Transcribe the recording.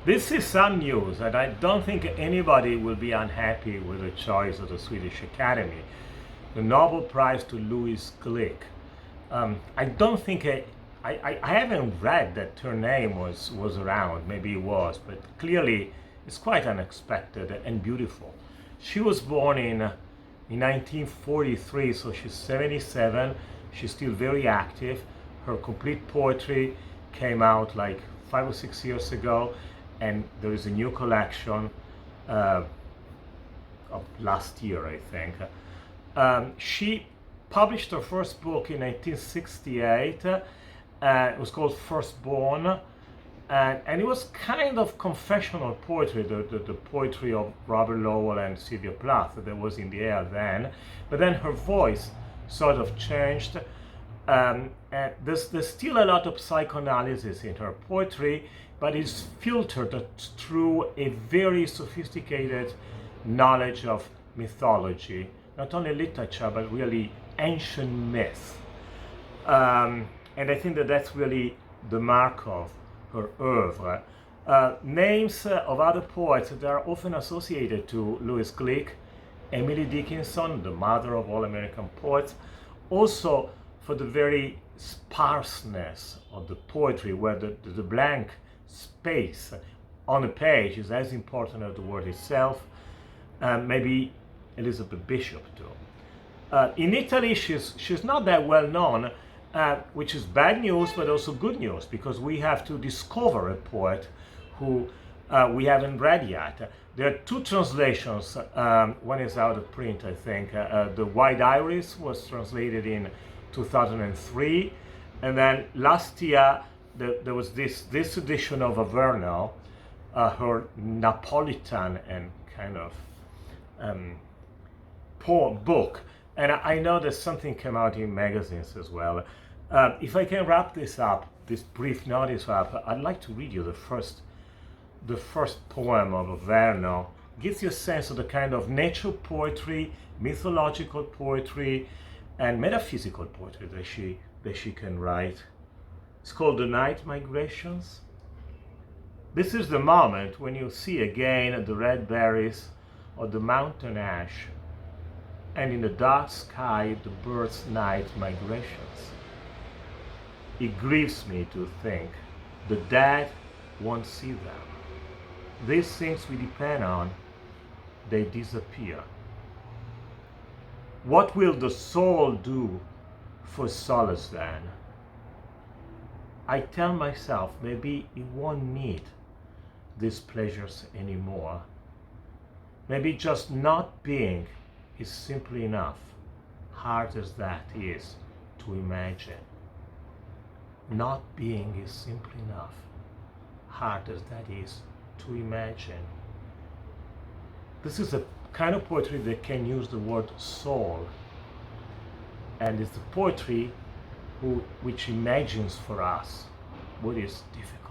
This is some news, and I don't think anybody will be unhappy with the choice of the Swedish Academy. The Nobel Prize to Louise Glück. I don't think I haven't read that her name was around. Maybe it was, but clearly it's quite unexpected and beautiful. She was born in 1943, so she's 77. She's still very active. Her complete poetry came out like 5 or 6 years ago, and there is a new collection of last year, I think. She published her first book in 1968. It was called Firstborn, and it was kind of confessional poetry, the poetry of Robert Lowell and Sylvia Plath that was in the air then. But then her voice sort of changed. And there's still a lot of psychoanalysis in her poetry, but it's filtered through a very sophisticated knowledge of mythology, not only literature, but really ancient myth. And I think that that's really the mark of her oeuvre. Names of other poets that are often associated to Louise Glück: Emily Dickinson, the mother of all American poets, also for the very sparseness of the poetry, where the blank space on a page is as important as the word itself. Maybe Elizabeth Bishop too. In Italy, she's not that well known, which is bad news, but also good news, because we have to discover a poet who we haven't read yet. There are two translations. One is out of print, I think. The White Iris was translated in 2003, and then last year there was this edition of Averno, her Napolitan and kind of poem book. And I know that something came out in magazines as well. If I can wrap this up, this brief notice up, I'd like to read you the first poem of Averno. Gives you a sense of the kind of nature poetry, mythological poetry, and metaphysical poetry that she can write. It's called The Night Migrations. This is the moment when you see again the red berries of the mountain ash, and in the dark sky the birds' night migrations. It grieves me to think the dead won't see them. These things we depend on, they disappear. What will the soul do for solace then? I tell myself maybe it won't need these pleasures anymore. Maybe just not being is simply enough, hard as that is to imagine. Not being is simply enough, hard as that is to imagine. This is a kind of poetry that can use the word soul, and it's the poetry which imagines for us what is difficult.